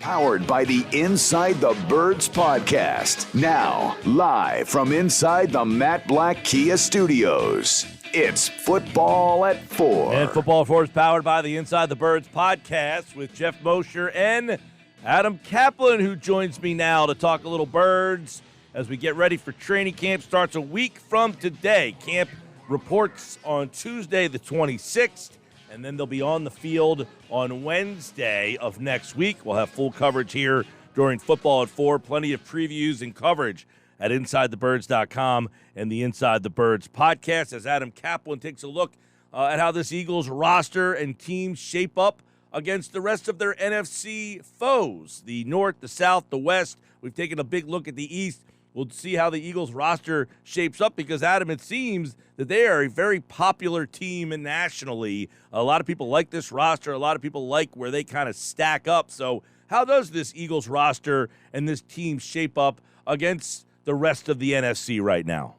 Powered by the Inside the Birds podcast. Now, live from inside the Matt Black Kia Studios. It's Football at 4. And Football at 4 is powered by the Inside the Birds podcast with Jeff Mosher and Adam Caplan, who joins me now to talk a little birds as we get ready for training camp. Starts a week from today. Camp reports on Tuesday the 26th, and then they'll be on the field on Wednesday of next week. We'll have full coverage here during Football at 4. Plenty of previews and coverage at InsideTheBirds.com and the Inside the Birds podcast as Adam Caplan takes a look at how this Eagles roster and teams shape up against the rest of their NFC foes, the North, the South, the West. We've taken a big look at the East. We'll see how the Eagles roster shapes up because, Adam, it seems that they are a very popular team nationally. A lot of people like this roster. A lot of people like where they kind of stack up. So how does this Eagles roster and this team shape up against the rest of the NFC right now?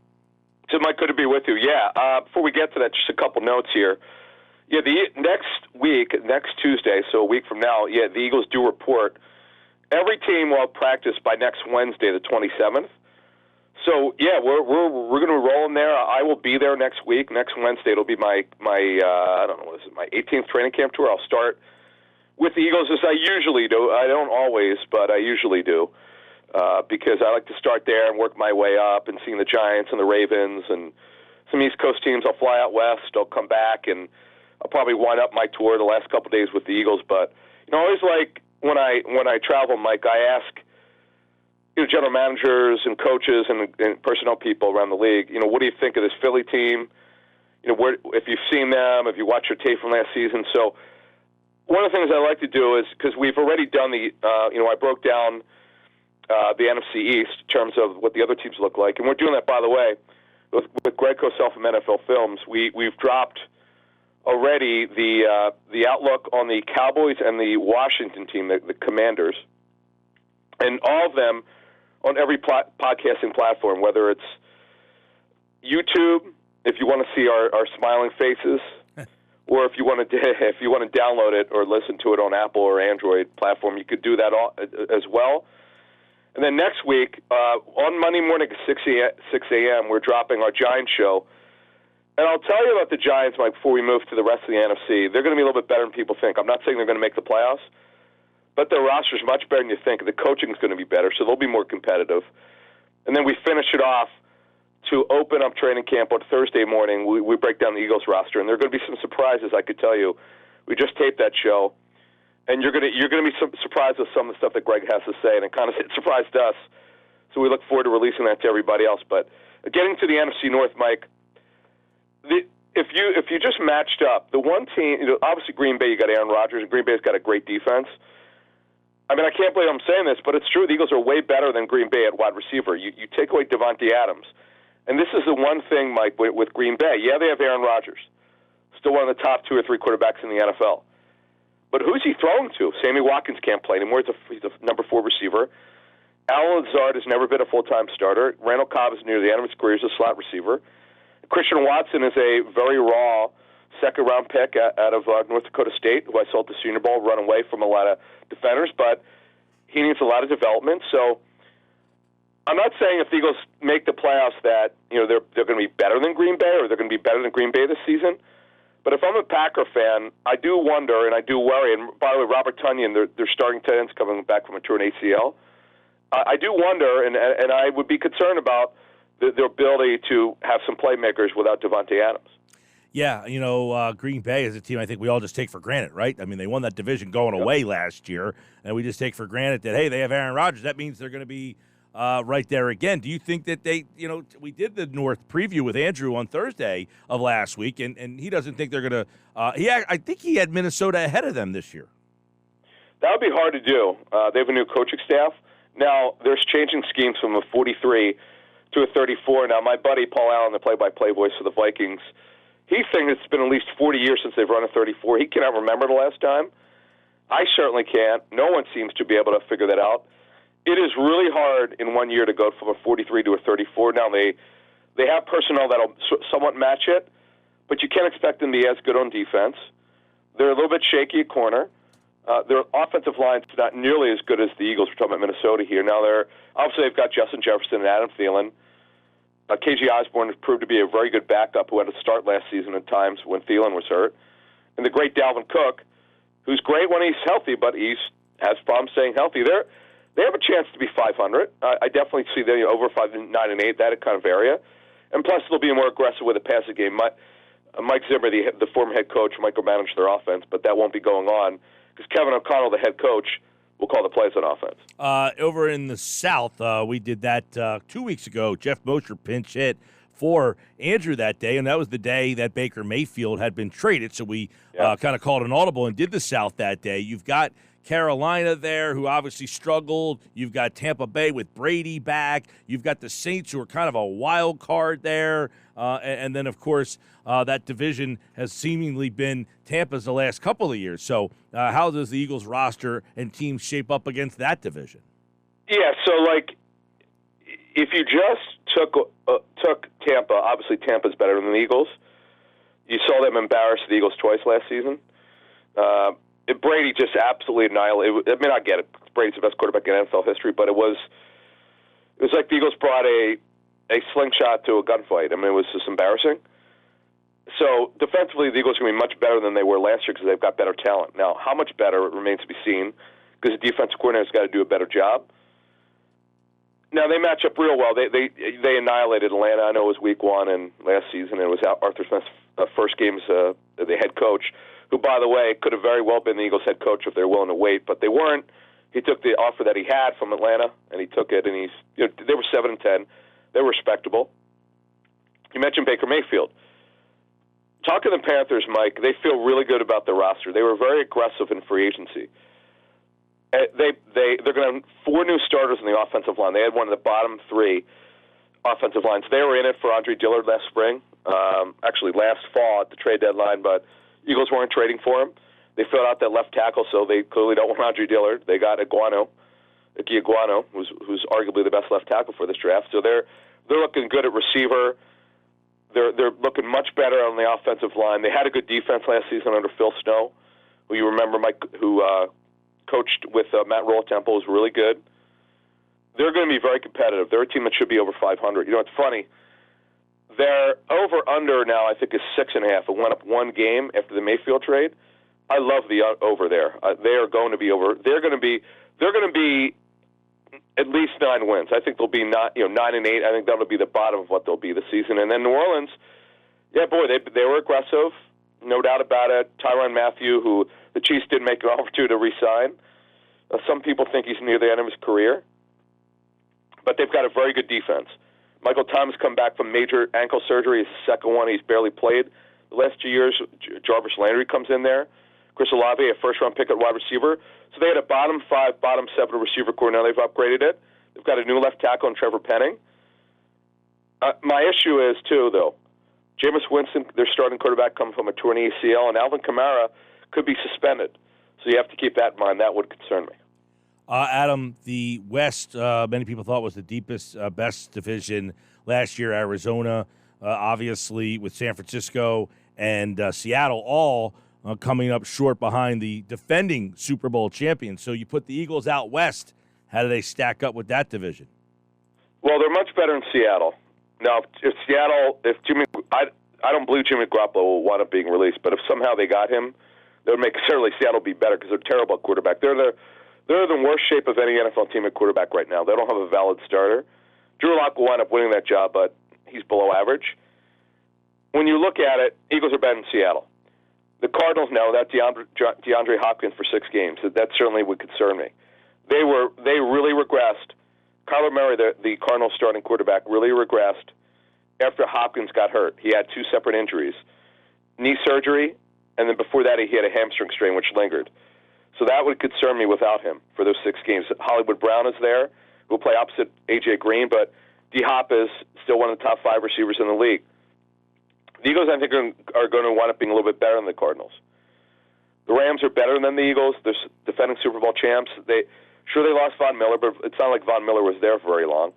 So, Mike, good to be with you. Yeah, before we get to that, just a couple notes here. Yeah, the next Tuesday, so a week from now, the Eagles do report. Every team will have practice by next Wednesday, the 27th. So, yeah, we're going to roll in there. I will be there next week. Next Wednesday, it'll be my I don't know, what is it, my 18th training camp tour. I'll start with the Eagles as I usually do. I don't always, but I usually do because I like to start there and work my way up and seeing the Giants and the Ravens and some East Coast teams. I'll fly out west. I'll come back, and I'll probably wind up my tour the last couple of days with the Eagles. But, I always like when I travel, Mike, I ask general managers and coaches and personnel people around the league, what do you think of this Philly team? If you've seen them, if you watched your tape from last season. So one of the things I like to do is, because we've already done I broke down the NFC East in terms of what the other teams look like. And we're doing that, by the way, with Greg Cosell from NFL Films. We've dropped already the outlook on the Cowboys and the Washington team, the Commanders, and all of them on every podcasting platform, whether it's YouTube, if you want to see our smiling faces, or if you want to download it or listen to it on Apple or Android platform, you could do that as well. And then next week, on Monday morning at 6 a.m., we're dropping our Giants show. And I'll tell you about the Giants, Mike, before we move to the rest of the NFC. They're going to be a little bit better than people think. I'm not saying they're going to make the playoffs, but their roster is much better than you think. The coaching is going to be better, so they'll be more competitive. And then we finish it off to open up training camp on Thursday morning. We break down the Eagles roster, and there are going to be some surprises, I could tell you. We just taped that show, and you're going to be surprised with some of the stuff that Greg has to say, and it kind of surprised us. So we look forward to releasing that to everybody else. But getting to the NFC North, Mike, if you just matched up, the one team, obviously Green Bay, you got Aaron Rodgers, and Green Bay's got a great defense. I mean, I can't believe I'm saying this, but it's true. The Eagles are way better than Green Bay at wide receiver. You take away Devontae Adams. And this is the one thing, Mike, with Green Bay. Yeah, they have Aaron Rodgers, still one of the top 2 or 3 quarterbacks in the NFL. But who's he throwing to? Sammy Watkins can't play anymore. He's a number 4 receiver. Alan Lazard has never been a full-time starter. Randall Cobb is near the end of his career as a slot receiver. Christian Watson is a very raw second-round pick out of North Dakota State, who I saw at the Senior Bowl run away from a lot of defenders, but he needs a lot of development. So I'm not saying if the Eagles make the playoffs that they're going to be better than Green Bay or they're going to be better than Green Bay this season. But if I'm a Packer fan, I do wonder and I do worry. And by the way, Robert Tonyan, their starting tight end's coming back from a torn ACL. I do wonder, and I would be concerned about their ability to have some playmakers without Devontae Adams. Yeah, Green Bay is a team I think we all just take for granted, right? I mean, they won that division going away last year, and we just take for granted that, hey, they have Aaron Rodgers. That means they're going to be right there again. Do you think that they, we did the North preview with Andrew on Thursday of last week, and he doesn't think they're going to I think he had Minnesota ahead of them this year. That would be hard to do. They have a new coaching staff. Now, there's changing schemes from a 43 to a 34. Now, my buddy Paul Allen, the play-by-play voice for the Vikings, he thinks it's been at least 40 years since they've run a 34. He cannot remember the last time. I certainly can't. No one seems to be able to figure that out. It is really hard in 1 year to go from a 43 to a 34. Now, they have personnel that'll somewhat match it, but you can't expect them to be as good on defense. They're a little bit shaky at corner. Their offensive line's not nearly as good as the Eagles. We're talking about Minnesota here. Now, obviously they've got Justin Jefferson and Adam Thielen. KJ Osborne has proved to be a very good backup who had to start last season at times when Thielen was hurt. And the great Dalvin Cook, who's great when he's healthy, but he has problems staying healthy. They have a chance to be 500. I definitely see them over 5, 9, and 8, that kind of area. And plus, they'll be more aggressive with the passing game. Mike Zimmer, the former head coach, micromanage their offense, but that won't be going on because Kevin O'Connell, the head coach, will call the plays on offense. Over in the South, we did that 2 weeks ago. Jeff Mosher pinch hit for Andrew that day, and that was the day that Baker Mayfield had been traded. So we kind of called an audible and did the South that day. You've got Carolina there, who obviously struggled. You've got Tampa Bay with Brady back. You've got the Saints, who are kind of a wild card there. And then, of course, that division has seemingly been Tampa's the last couple of years. So how does the Eagles roster and teams shape up against that division? Yeah, so, if you just took Tampa, obviously Tampa's better than the Eagles. You saw them embarrass the Eagles twice last season. Brady just absolutely annihilated. I mean, I get it. Brady's the best quarterback in NFL history, but it was like the Eagles brought a slingshot to a gunfight. I mean, it was just embarrassing. So defensively, the Eagles are going to be much better than they were last year because they've got better talent. Now, how much better remains to be seen because the defensive coordinator's got to do a better job. Now, they match up real well. They annihilated Atlanta. I know it was week 1 and last season. It was Arthur Smith's first game as the head coach, who, by the way, could have very well been the Eagles head coach if they were willing to wait, but they weren't. He took the offer that he had from Atlanta, and he took it, and they were 7-10. They were respectable. You mentioned Baker Mayfield. Talking to the Panthers, Mike, they feel really good about their roster. They were very aggressive in free agency. They're going to have 4 new starters in the offensive line. They had one of the bottom 3 offensive lines. They were in it for Andre Dillard last spring, actually last fall at the trade deadline, but Eagles weren't trading for him. They filled out that left tackle, so they clearly don't want Andre Dillard. They got Ike Iguano, who's arguably the best left tackle for this draft. So they're looking good at receiver. They're looking much better on the offensive line. They had a good defense last season under Phil Snow, who you remember, Mike, who coached with Matt Roll Temple, was really good. They're going to be very competitive. They're a team that should be over 500. You know, it's funny. Their over-under now, I think, is 6.5. It went up 1 game after the Mayfield trade. I love the over there. They are going to be over. They're going to be at least 9 wins. I think they'll be 9 and 8. I think that'll be the bottom of what they'll be this season. And then New Orleans, yeah, boy, they were aggressive, no doubt about it. Tyrann Mathieu, who the Chiefs did make an offer to re-sign. Some people think he's near the end of his career, but they've got a very good defense. Michael Thomas come back from major ankle surgery. His second one. He's barely played the last 2 years. Jarvis Landry comes in there. Chris Olave, a first-round pick at wide receiver. So they had a bottom 5, bottom 7 receiver core. Now they've upgraded it. They've got a new left tackle in Trevor Penning. My issue is, too, though, Jameis Winston, their starting quarterback, comes from a torn ACL, and Alvin Kamara could be suspended. So you have to keep that in mind. That would concern me. Adam, the West, many people thought was the deepest, best division last year. Arizona, obviously, with San Francisco and Seattle all coming up short behind the defending Super Bowl champions. So you put the Eagles out West. How do they stack up with that division? Well, they're much better in Seattle. Now, I don't believe Jimmy Garoppolo will wind up being released, but if somehow they got him, that would make certainly Seattle be better because they're terrible at quarterback. They're in the worst shape of any NFL team at quarterback right now. They don't have a valid starter. Drew Lock will wind up winning that job, but he's below average. When you look at it, Eagles are better than Seattle. The Cardinals know that DeAndre Hopkins for 6 games. That certainly would concern me. They really regressed. Kyler Murray, the Cardinals starting quarterback, really regressed after Hopkins got hurt. He had 2 separate injuries, knee surgery, and then before that he had a hamstring strain which lingered. So that would concern me without him for those 6 games. Hollywood Brown is there, who will play opposite A.J. Green, but D-Hop is still one of the top 5 receivers in the league. The Eagles, I think, are going to wind up being a little bit better than the Cardinals. The Rams are better than the Eagles. They're defending Super Bowl champs. They lost Von Miller, but it's not like Von Miller was there for very long.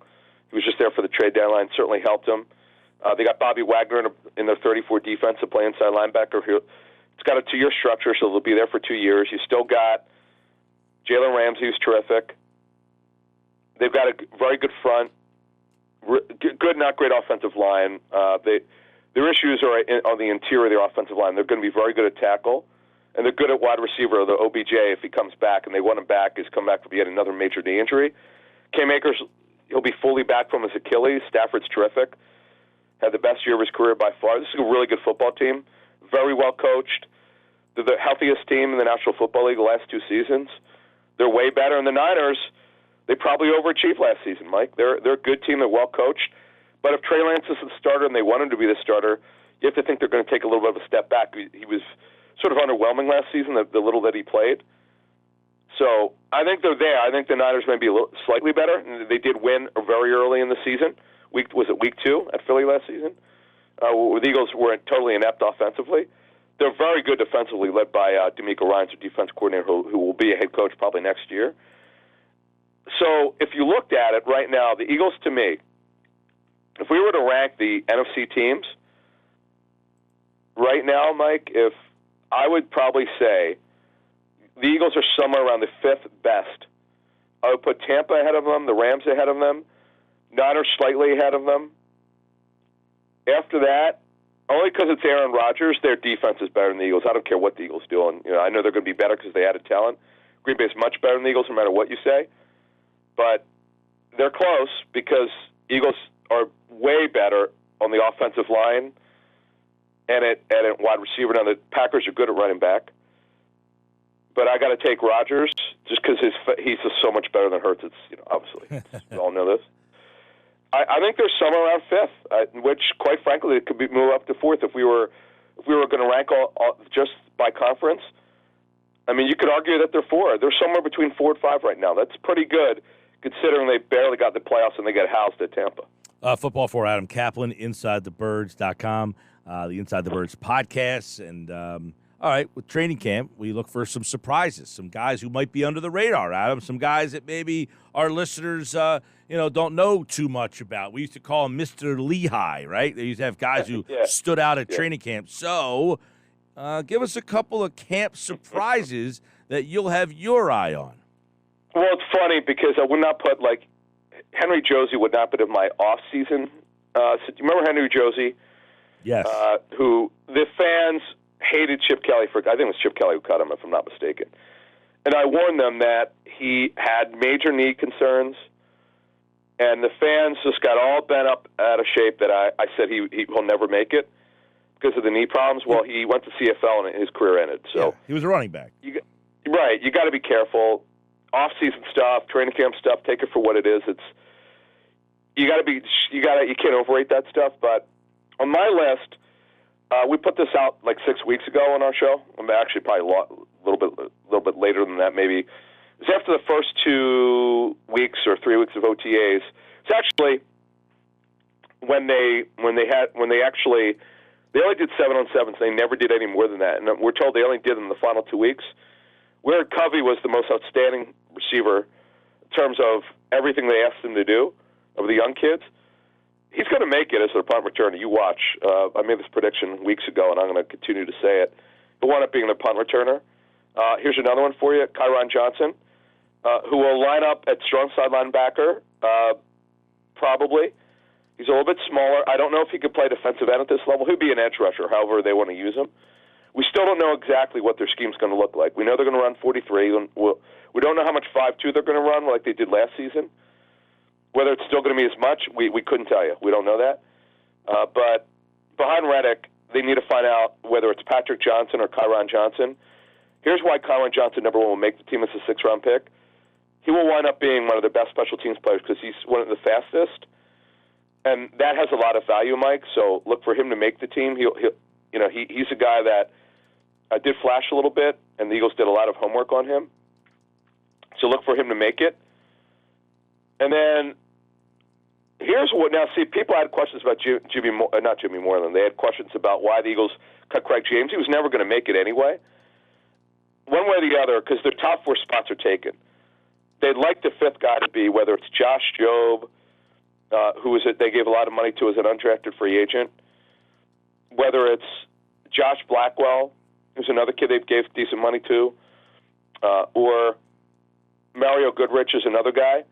He was just there for the trade deadline. Certainly helped him. They got Bobby Wagner in their 34 defense to play inside linebacker. It's got a 2-year structure, so they'll be there for 2 years. You still got Jalen Ramsey's terrific. They've got a very good front, good, not great offensive line. Their issues are on the interior of their offensive line. They're going to be very good at tackle, and they're good at wide receiver, the OBJ, if he comes back, and they want him back. He's come back from yet another major knee injury. Cam Akers, he'll be fully back from his Achilles. Stafford's terrific. Had the best year of his career by far. This is a really good football team, very well coached. They're the healthiest team in the National Football League the last 2 seasons. They're way better. And the Niners, they probably overachieved last season, Mike. They're a good team. They're well coached. But if Trey Lance is the starter and they want him to be the starter, you have to think they're going to take a little bit of a step back. He was sort of underwhelming last season, the little that he played. So I think they're there. I think the Niners may be slightly better. They did win very early in the season. Was it week 2 at Philly last season? The Eagles were totally inept offensively. They're very good defensively, led by D'Amico Ryans, their defense coordinator, who will be a head coach probably next year. So if you looked at it right now, the Eagles, to me, if we were to rank the NFC teams right now, Mike, if I would probably say the Eagles are somewhere around the 5th best. I would put Tampa ahead of them, the Rams ahead of them, Niners slightly ahead of them. After that, only because it's Aaron Rodgers, their defense is better than the Eagles. I don't care what the Eagles do. And I know they're going to be better because they added talent. Green Bay's much better than the Eagles no matter what you say. But they're close because Eagles are way better on the offensive line and at wide receiver. Now, the Packers are good at running back. But I got to take Rodgers just because he's just so much better than Hurts. It's, obviously, we all know this. I think they're somewhere around 5th, which, quite frankly, it could be move up to 4th if we were going to rank all just by conference. I mean, you could argue that they're 4. They're somewhere between 4 and 5 right now. That's pretty good, considering they barely got the playoffs and they got housed at Tampa. Football for Adam Caplan, InsideTheBirds.com, the Inside the Birds podcast. And, all right, with training camp, we look for some surprises, some guys who might be under the radar, Adam, some guys that maybe our listeners, don't know too much about. We used to call him Mr. Lehigh, right? They used to have guys who stood out at training camp. So give us a couple of camp surprises that you'll have your eye on. Well, it's funny because I would not put, Henry Josie would not be in my off-season. So do you remember Henry Josie? Yes. Who the fans hated Chip Kelly for. I think it was Chip Kelly who cut him, if I'm not mistaken. And I warned them that he had major knee concerns, and the fans just got all bent up out of shape that I said he will never make it because of the knee problems. Well, he went to CFL and his career ended. So he was a running back. You got to be careful. Off-season stuff, training camp stuff, take it for what it is. You can't overrate that stuff. But on my list, we put this out 6 weeks ago on our show. Actually, probably a little bit later than that, maybe. It was after the first 2 weeks or 3 weeks of OTAs. It's actually when they only did 7-on-7s. They never did any more than that, and we're told they only did them in the final 2 weeks. Where Covey was the most outstanding receiver in terms of everything they asked him to do of the young kids. He's going to make it as a punt returner. You watch. I made this prediction weeks ago, and I'm going to continue to say it. He'll wind up being the punt returner. Here's another one for you, Kyron Johnson, who will line up at strong side linebacker, probably. He's a little bit smaller. I don't know if he could play defensive end at this level. He'll be an edge rusher, however they want to use him. We still don't know exactly what their scheme's going to look like. We know they're going to run 43. And we don't know how much 5-2 they're going to run like they did last season. Whether it's still going to be as much, we couldn't tell you. We don't know that. But behind Reddick, they need to find out whether it's Patrick Johnson or Kyron Johnson. Here's why Kyron Johnson, number one, will make the team as a 6th-round pick. He will wind up being one of the best special teams players because he's one of the fastest. And that has a lot of value, Mike. So look for him to make the team. He's a guy that did flash a little bit, and the Eagles did a lot of homework on him. So look for him to make it. And then here's what. Now, see, people had questions about not Jimmy Moreland. They had questions about why the Eagles cut Craig James. He was never going to make it anyway. One way or the other, because their top 4 spots are taken. They'd like the 5th guy to be, whether it's Josh Jobe, they gave a lot of money to as an undrafted free agent, whether it's Josh Blackwell, who's another kid they gave decent money to, or Mario Goodrich is another guy.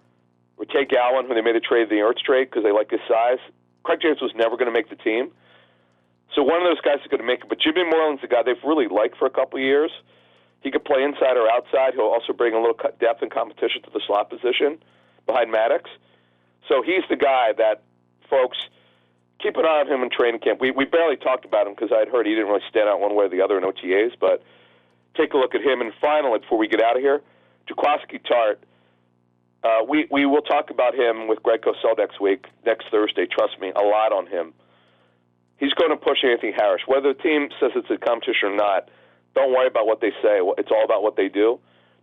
Or Tate Gowan, when they made a trade, the Ertz trade, because they like his size. Craig James was never going to make the team. So one of those guys is going to make it. But Jimmy Moreland's a guy they've really liked for a couple of years. He could play inside or outside. He'll also bring a little depth and competition to the slot position behind Maddox. So he's the guy that, folks, keep an eye on him in training camp. We barely talked about him because I'd heard he didn't really stand out one way or the other in OTAs, but take a look at him. And finally, before we get out of here, Jaquiski Tart. We will talk about him with Greg Cosell next Thursday. Trust me, a lot on him. He's going to push Anthony Harris. Whether the team says it's a competition or not, don't worry about what they say. It's all about what they do.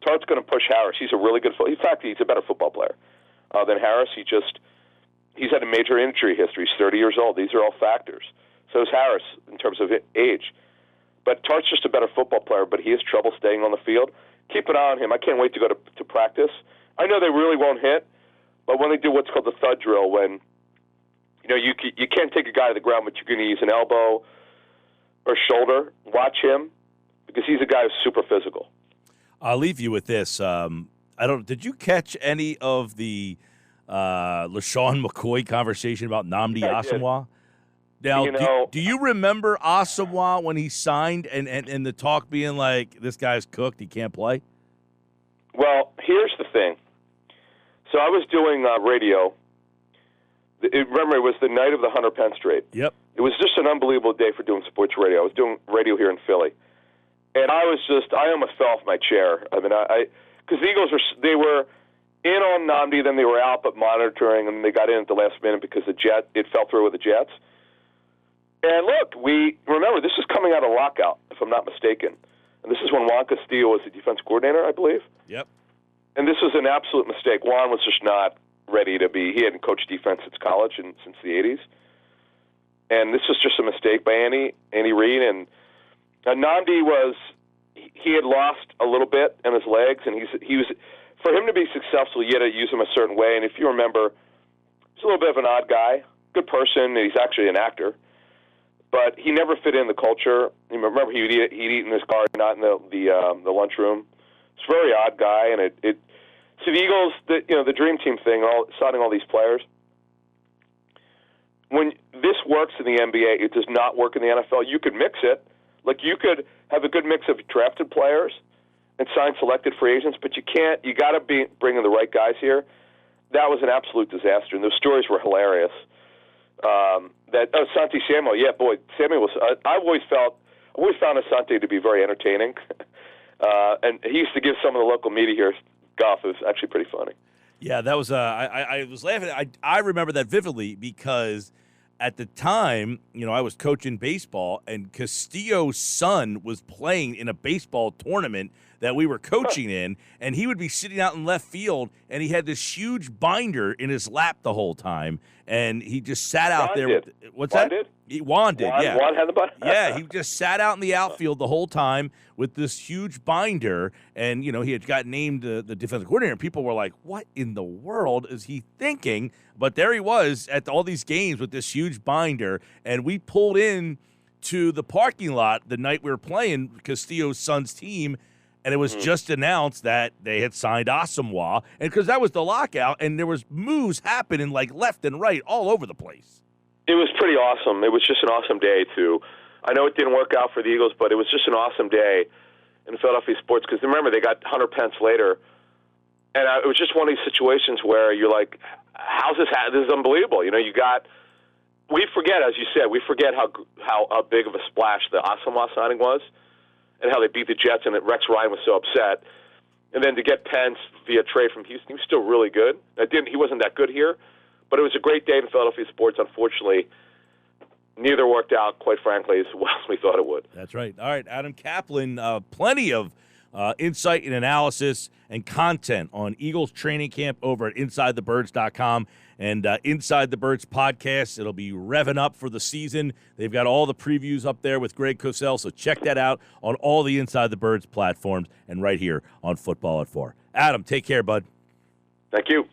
Tart's going to push Harris. He's a really good football. In fact, he's a better football player than Harris. He's had a major injury history. He's 30 years old. These are all factors. So is Harris in terms of age. But Tart's just a better football player, but he has trouble staying on the field. Keep an eye on him. I can't wait to go to practice. I know they really won't hit, but when they do what's called the thud drill, when you can't take a guy to the ground, but you're going to use an elbow or shoulder, watch him because he's a guy who's super physical. I'll leave you with this. Did you catch any of the LaShawn McCoy conversation about Nnamdi Asomugha? Now, do you remember Asomugha when he signed and the talk being like, this guy's cooked, he can't play? Well, here's the thing. So I was doing radio. Remember, it was the night of the Hunter Pence trade. Yep. It was just an unbelievable day for doing sports radio. I was doing radio here in Philly. And I almost fell off my chair. I mean, because the Eagles were in on Nnamdi, then they were out but monitoring, and they got in at the last minute because it fell through with the Jets. And look, remember, this is coming out of lockout, if I'm not mistaken. And this is when Juan Castillo was the defense coordinator, I believe. Yep. And this was an absolute mistake. Juan was just not ready to be. He hadn't coached defense since college and since the 80s. And this was just a mistake by Andy Reid. And Nnamdi he had lost a little bit in his legs, and he was for him to be successful, you had to use him a certain way. And if you remember, he's a little bit of an odd guy, good person. And he's actually an actor. But he never fit in the culture. Remember, he'd eat in his car, not in the lunchroom. It's a very odd guy, and so the Eagles, the dream team thing, signing all these players. When this works in the NBA, it does not work in the NFL. You could mix it, like you could have a good mix of drafted players and sign selected free agents, but you can't. You got to be bringing the right guys here. That was an absolute disaster, and those stories were hilarious. Asante Samuel, Samuel was. I've always found Asante to be very entertaining, and he used to give some of the local media here guff. It was actually pretty funny. Yeah, that was. I was laughing. I remember that vividly because at the time, I was coaching baseball, and Castillo's son was playing in a baseball tournament that we were coaching in, and he would be sitting out in left field, and he had this huge binder in his lap the whole time, and he just sat out there. What's Juan that? Did? Juan did, yeah. Juan had the binder? Yeah, he just sat out in the outfield the whole time with this huge binder, and, he had got named the defensive coordinator, and people were like, what in the world is he thinking? But there he was at all these games with this huge binder, and we pulled in to the parking lot the night we were playing Castillo's son's team, and it was just announced that they had signed Asomugha, and because that was the lockout, and there was moves happening like left and right all over the place. It was pretty awesome. It was just an awesome day, too. I know it didn't work out for the Eagles, but it was just an awesome day in Philadelphia sports because, remember, they got Hunter Pence later, and it was just one of these situations where you're like, how's this happen? This is unbelievable. We forget, as you said, how big of a splash the Asomugha signing was and how they beat the Jets, and that Rex Ryan was so upset. And then to get Pence via trade from Houston, he was still really good. He wasn't that good here, but it was a great day in Philadelphia sports. Unfortunately, neither worked out, quite frankly, as well as we thought it would. That's right. All right, Adam Caplan, plenty of insight and analysis and content on Eagles training camp over at InsideTheBirds.com and Inside the Birds podcast. It'll be revving up for the season. They've got all the previews up there with Greg Cosell, so check that out on all the Inside the Birds platforms and right here on Football at 4. Adam, take care, bud. Thank you.